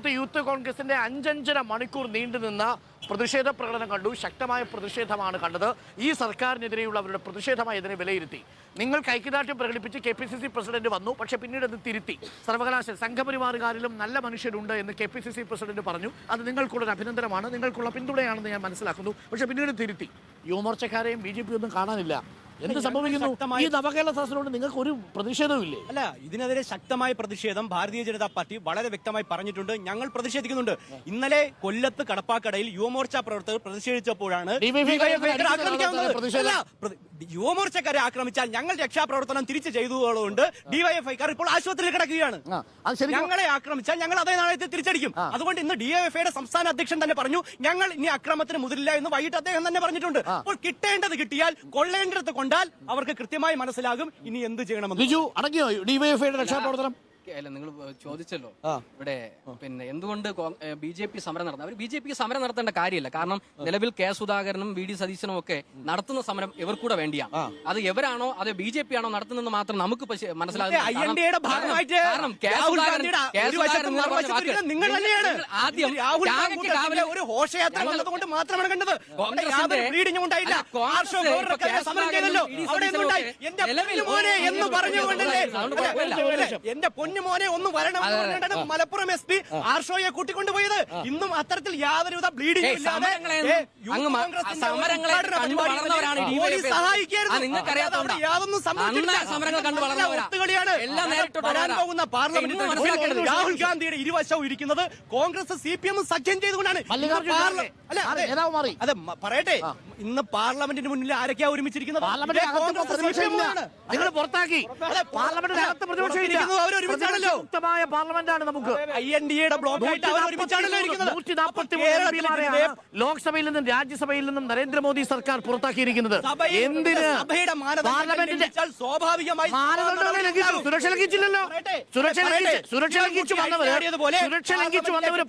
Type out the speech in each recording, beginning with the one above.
തിരുവനന്തപുരത്ത് യൂത്ത് കോൺഗ്രസിന്റെ 5.5 മണിക്കൂർ നീണ്ടുനിന്ന പ്രതിഷേധ പ്രകടനം കണ്ടു. ശക്തമായ പ്രതിഷേധമാണ് കണ്ടത്. ഈ സർക്കാരിനെതിരെയുള്ള അവരുടെ പ്രതിഷേധമായി ഇതിനെ വിലയിരുത്തി. നിങ്ങൾക്ക് ഐക്യദാർഢ്യം പ്രകടിപ്പിച്ച് KPCC പ്രസിഡന്റ് വന്നു, പക്ഷേ പിന്നീട് അത് തിരുത്തി. സർവകലാശാല സംഘപരിവാറുകാരിലും നല്ല മനുഷ്യരുണ്ട് എന്ന് KPCC പ്രസിഡന്റ് പറഞ്ഞു. അത് നിങ്ങൾക്കുള്ള ഒരു അഭിനന്ദനമാണ്, നിങ്ങൾക്കുള്ള പിന്തുണയാണെന്ന് ഞാൻ മനസ്സിലാക്കുന്നു. പക്ഷേ പിന്നീട് തിരുത്തി. യുവമോർച്ചക്കാരെയും BJP ഒന്നും കാണാനില്ല. എന്ത് സംഭവിക്കുന്നു? ഈ നവകേരള സദസ്സിനോട് നിങ്ങൾക്ക് ഒരു പ്രതിഷേധവും ഇല്ലേ? അല്ല, ഇതിനെതിരെ ശക്തമായ പ്രതിഷേധം ഭാരതീയ ജനതാ പാർട്ടി വളരെ വ്യക്തമായി പറഞ്ഞിട്ടുണ്ട്. ഞങ്ങൾ പ്രതിഷേധിക്കുന്നുണ്ട്. ഇന്നലെ കൊല്ലത്ത് കടപ്പാക്കടയിൽ യുവമോർച്ച പ്രവർത്തകർ പ്രതിഷേധിച്ചപ്പോഴാണ് യുവമോർച്ചക്കാരെ ആക്രമിച്ചാൽ ഞങ്ങൾ രക്ഷാപ്രവർത്തനം തിരിച്ചു ചെയ്തതുകൊണ്ട് ഡിവൈഎഫ്ഐക്കാർ ഇപ്പോൾ ആശുപത്രിയിൽ കിടക്കുകയാണ്. ഞങ്ങളെ ആക്രമിച്ചാൽ ഞങ്ങൾ അതേ നാളെ തിരിച്ചടിക്കും. അതുകൊണ്ട് ഇന്ന് ഡിവൈഎഫ്ഐയുടെ സംസ്ഥാന അധ്യക്ഷൻ തന്നെ പറഞ്ഞു, ഞങ്ങൾ ഇനി അക്രമത്തിന് മുതിരില്ല എന്ന് വൈകിട്ട് അദ്ദേഹം തന്നെ പറഞ്ഞിട്ടുണ്ട്. അപ്പോൾ കിട്ടേണ്ടത് കിട്ടിയാൽ കൊള്ളേണ്ടത് കൊണ്ടാൽ അവർക്ക് കൃത്യമായി മനസ്സിലാകും ഇനി എന്ത് ചെയ്യണമെന്ന്. ബിജു അടങ്ങിയോ ഡിവൈഎഫ്ഐയുടെ രക്ഷാപ്രവർത്തനം? അല്ല, നിങ്ങൾ ചോദിച്ചല്ലോ ഇവിടെ പിന്നെ എന്തുകൊണ്ട് BJP സമരം നടത്തുന്നത്. അവർ BJP സമരം നടത്തേണ്ട കാര്യമില്ല. കാരണം നിലവിൽ K. സുധാകരനും VD സതീശനും ഒക്കെ നടത്തുന്ന സമരം ഇവർക്കൂടെ വേണ്ടിയാണ്. അത് എവരാണോ അത് BJP ആണോ നടത്തുന്നതെന്ന് മാത്രം നമുക്ക് മനസ്സിലാകും. എന്റെ പൊന്നുമോനെ ഒന്ന് വരണം മലപ്പുറം SP ആർഷോയെ കൂട്ടിക്കൊണ്ടുപോയത്. ഇന്നും അത്തരത്തിൽ യാതൊരുവിധ ബ്ലീഡിംഗ് ഇല്ലാതെ രാഹുൽ ഗാന്ധിയുടെ ഇരുവശവും ഇരിക്കുന്നത് കോൺഗ്രസ് CPM സഖ്യം ചെയ്തുകൊണ്ടാണ്. അതെ പറയട്ടെ, ഇന്ന് പാർലമെന്റിന് മുന്നിൽ ആരൊക്കെയാ ഒരുമിച്ചിരിക്കുന്നത്? നിങ്ങൾ പുറത്താക്കി. പാർലമെന്റിനകത്ത് പ്രതിപക്ഷമാണല്ലോ. പാർലമെന്റാണ് നമുക്ക്. INDAയുടെ ബ്ലോക്കായിട്ട് ഒരുമിച്ചാണല്ലോ ഇരിക്കുന്നത്. 143 ലോക്സഭയിൽ നിന്നും രാജ്യസഭയിൽ നിന്നും നരേന്ദ്രമോദി സർക്കാർ പുറത്താക്കിയിരിക്കുന്നത്. എന്തിന്? പാർലമെന്റിന്റെ സ്വാഭാവികമായി സുരക്ഷ ലംഘിച്ചില്ലല്ലോ. സുരക്ഷ ലംഘിച്ചു വന്നവര്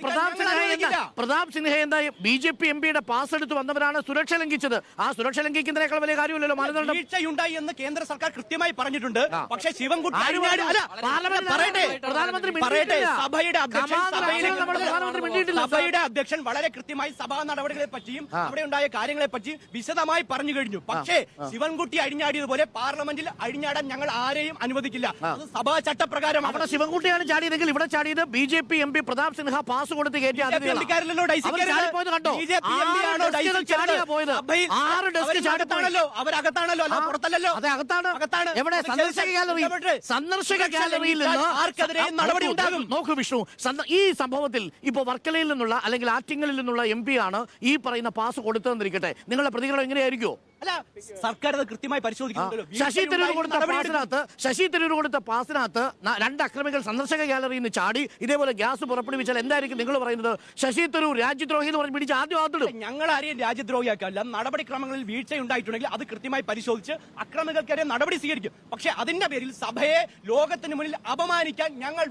പ്രതാപ് സിൻഹ എന്ന BJP MPയുടെ പാസ് എടുത്ത് വന്നവരാണ് സുരക്ഷ ലംഘിച്ചത്. ആ സുരക്ഷ ലംഘിക്കുന്നതിനേക്കാൾ വലിയ കാര്യമില്ലല്ലോ. മാനദണ്ഡം വീഴ്ചയുണ്ടായി എന്ന് കേന്ദ്ര സർക്കാർ കൃത്യമായി പറഞ്ഞിട്ടുണ്ട്. പക്ഷേ ശിവൻകുട്ടി സഭയുടെ അധ്യക്ഷൻ വളരെ കൃത്യമായി സഭാ നടപടികളെ പറ്റിയും അവിടെ ഉണ്ടായ കാര്യങ്ങളെ പറ്റിയും വിശദമായി പറഞ്ഞു കഴിഞ്ഞു. പക്ഷേ ശിവൻകുട്ടി അഴിഞ്ഞാടിയതുപോലെ പാർലമെന്റിൽ അഴിഞ്ഞാടാൻ ഞങ്ങൾ ആരെയും അനുവദിക്കില്ല. അത് സഭാ ചട്ടപ്രകാരം. അവിടെ ശിവൻകുട്ടിയാണ് ചാടിയതെങ്കിൽ ഇവിടെ ചാടിയത് BJP MP Pratap Sinha pass കൊടുത്ത് കയറ്റി. അവരകത്താണല്ലോ, അല്ല പുറത്തല്ലോ. എവിടെ? സന്ദർശക ഗാലറിയിൽ നിന്ന് ആർക്കെതിരെയും നടപടി ഉണ്ടാകും. നോക്കൂ വിഷ്ണു, ഈ സംഭവത്തിൽ ഇപ്പൊ വർക്കലയിൽ നിന്നുള്ള അല്ലെങ്കിൽ ആറ്റിങ്ങലിൽ നിന്നുള്ള MP ആണ് ഈ പറയുന്ന പാസ് കൊടുത്തതെന്നിരിക്കട്ടെ, നിങ്ങളുടെ പ്രതികരണം എങ്ങനെയായിരിക്കുമോ? സർക്കാർ കൃത്യമായി പരിശോധിക്കുന്നുണ്ടല്ലോ. ശശി തരൂർ കൊടുത്ത പാസിനകത്ത് 2 അക്രമികൾ സന്ദർശക ഗാലറിയിൽ നിന്ന് ചാടി ഇതേപോലെ ഗ്യാസ് പുറപ്പെടുവിച്ചാൽ എന്തായിരിക്കും നിങ്ങൾ പറയുന്നത്? ശശി തരൂർ രാജ്യദ്രോഹി എന്ന് പറഞ്ഞ് പിടിച്ച് ആദ്യം ആദ്യം ഞങ്ങൾ ആരെയും രാജ്യദ്രോഹിയാക്കല്ല. നടപടിക്രമങ്ങളിൽ വീഴ്ചയുണ്ടായിട്ടുണ്ടെങ്കിൽ അത് കൃത്യമായി പരിശോധിച്ച് അക്രമികൾക്കെതിരെ നടപടി സ്വീകരിക്കും. പക്ഷേ അതിന്റെ പേരിൽ സഭയെ ലോകത്തിന് മുന്നിൽ അപമാനിക്കാൻ ഞങ്ങൾ